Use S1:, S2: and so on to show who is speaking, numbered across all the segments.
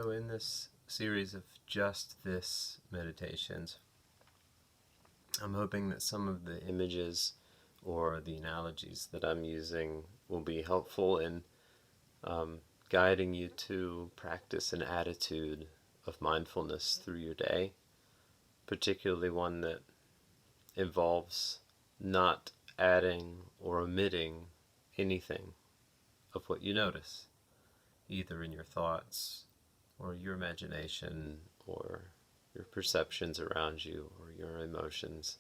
S1: So in this series of just this meditations, I'm hoping that some of the images or the analogies that I'm using will be helpful in guiding you to practice an attitude of mindfulness through your day, particularly one that involves not adding or omitting anything of what you notice, either in your thoughts or your imagination or your perceptions around you or your emotions.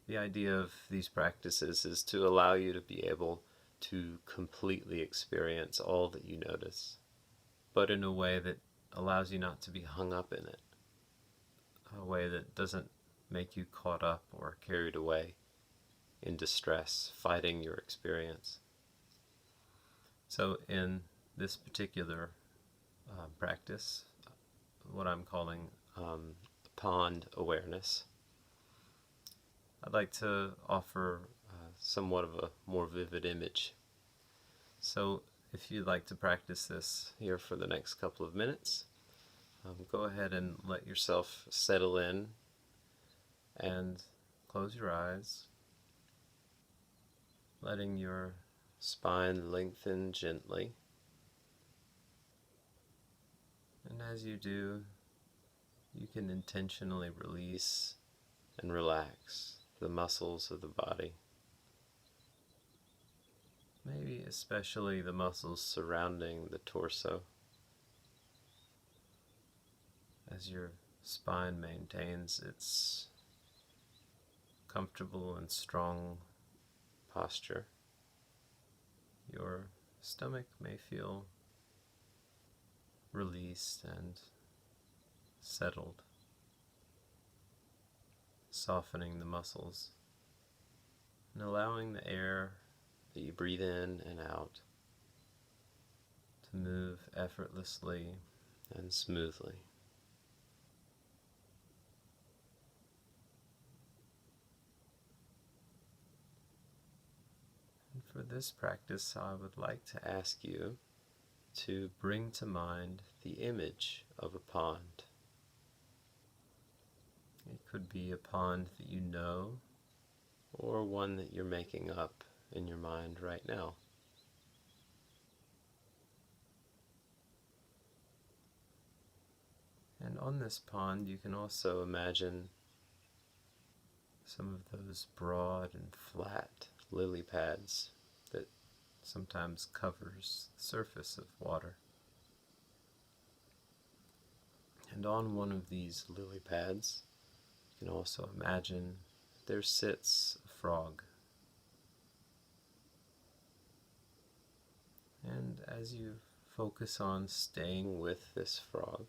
S1: The idea of these practices is to allow you to be able to completely experience all that you notice, but in a way that allows you not to be hung up in it, a way that doesn't make you caught up or carried away in distress, fighting your experience. So in this particular practice, what I'm calling pond awareness, I'd like to offer somewhat of a more vivid image. So if you'd like to practice this here for the next couple of minutes, go ahead and let yourself settle in and close your eyes, letting your spine lengthen gently. And as you do, you can intentionally release and relax the muscles of the body. Maybe especially the muscles surrounding the torso, as your spine maintains its comfortable and strong posture. Your stomach may feel released and settled, softening the muscles and allowing the air that you breathe in and out to move effortlessly and smoothly. And for this practice, I would like to ask you to bring to mind the image of a pond. It could be a pond that you know, or one that you're making up in your mind right now. And on this pond, you can also imagine some of those broad and flat lily pads that sometimes covers the surface of water. And on one of these lily pads, you can also imagine there sits a frog. And as you focus on staying with this frog,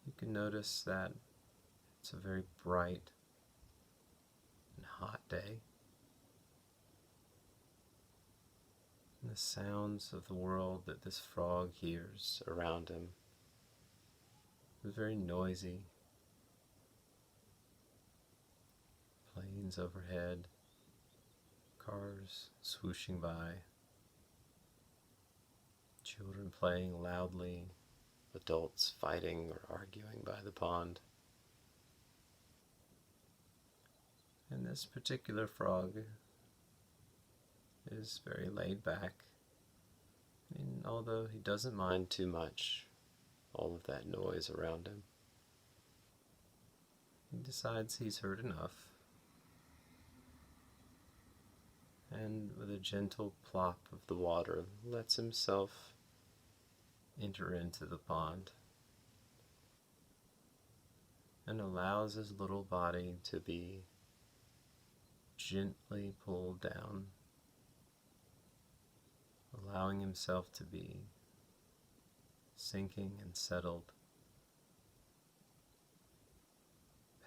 S1: you can notice that it's a very bright and hot day. And the sounds of the world that this frog hears around him is very noisy. Planes overhead, cars swooshing by, children playing loudly, adults fighting or arguing by the pond. And this particular frog is very laid back, and although he doesn't mind too much all of that noise around him, he decides he's heard enough, and with a gentle plop of the water lets himself enter into the pond and allows his little body to be gently pulled down, allowing himself to be sinking and settled,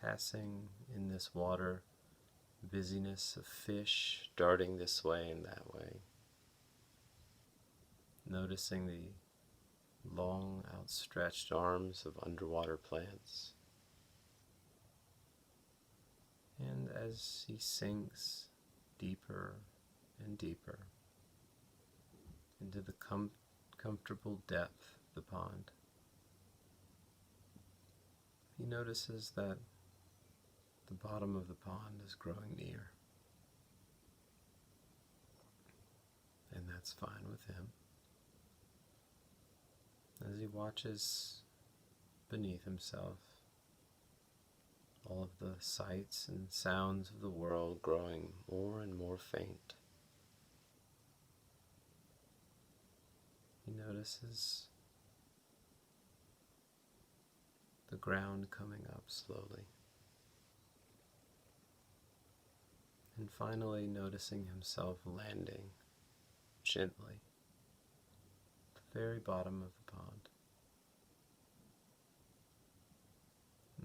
S1: passing in this water busyness of fish darting this way and that way, noticing the long outstretched arms of underwater plants. And as he sinks deeper and deeper into the comfortable depth of the pond. He notices that the bottom of the pond is growing near, and that's fine with him. As he watches beneath himself, all of the sights and sounds of the world growing more and more faint, he notices the ground coming up slowly, and finally noticing himself landing gently at the very bottom of the pond.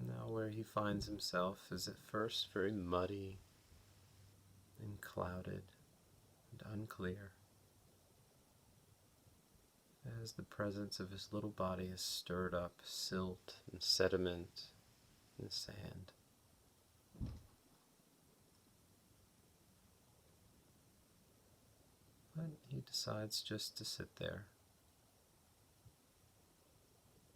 S1: Now where he finds himself is at first very muddy and clouded and unclear, as the presence of his little body has stirred up silt and sediment and sand. But he decides just to sit there,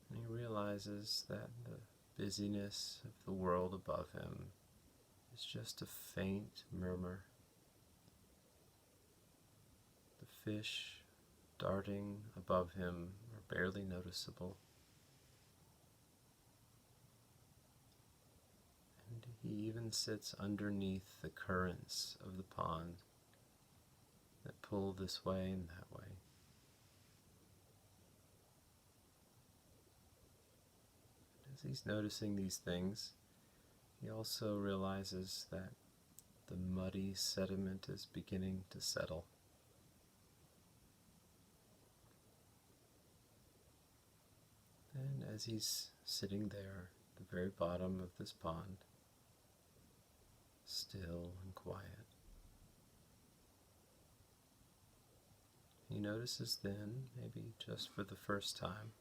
S1: and he realizes that the busyness of the world above him is just a faint murmur. The fish darting above him are barely noticeable, and he even sits underneath the currents of the pond that pull this way and that way. As he's noticing these things, he also realizes that the muddy sediment is beginning to settle. And as he's sitting there at the very bottom of this pond, still and quiet, he notices then, maybe just for the first time,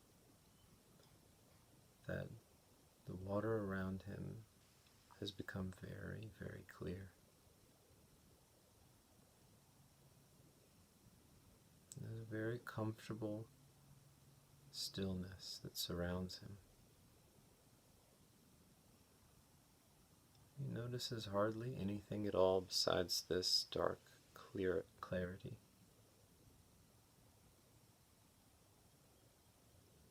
S1: that the water around him has become very, very clear. And there's a very comfortable stillness that surrounds him. He notices hardly anything at all besides this dark, clear clarity.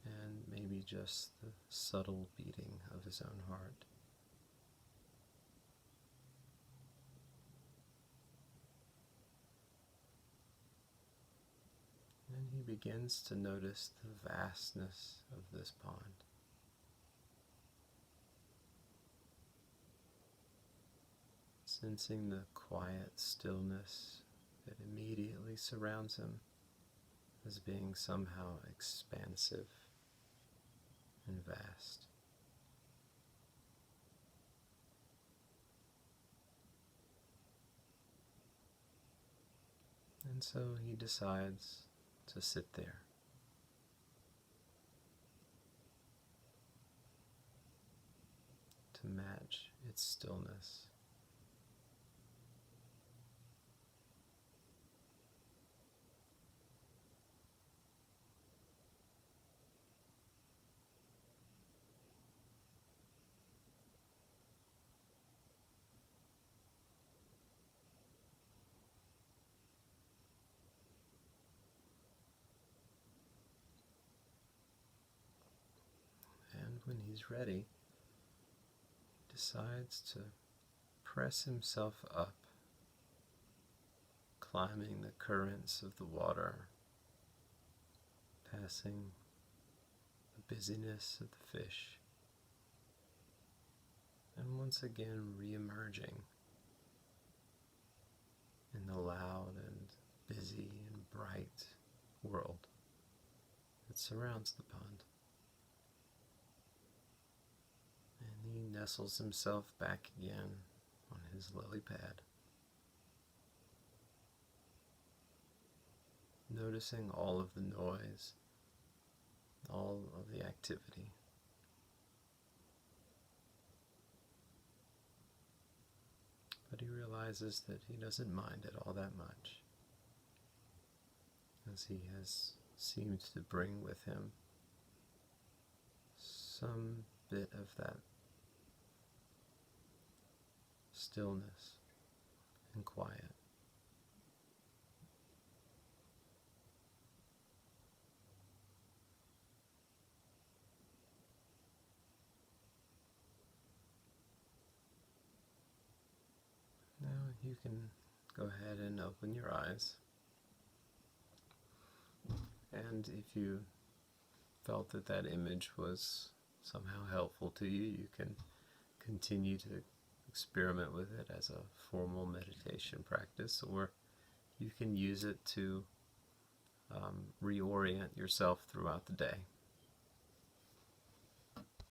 S1: And maybe just the subtle beating of his own heart. And he begins to notice the vastness of this pond. Sensing the quiet stillness that immediately surrounds him as being somehow expansive and vast. And so he decides to sit there, to match its stillness. And when he's ready, he decides to press himself up, climbing the currents of the water, passing the busyness of the fish, and once again re-emerging in the loud and busy and bright world that surrounds the pond. And he nestles himself back again on his lily pad, noticing all of the noise, all of the activity. But he realizes that he doesn't mind it all that much, as he has seems to bring with him some bit of that stillness and quiet. Now you can go ahead and open your eyes. And if you felt that that image was somehow helpful to you, you can continue to experiment with it as a formal meditation practice, or you can use it to reorient yourself throughout the day.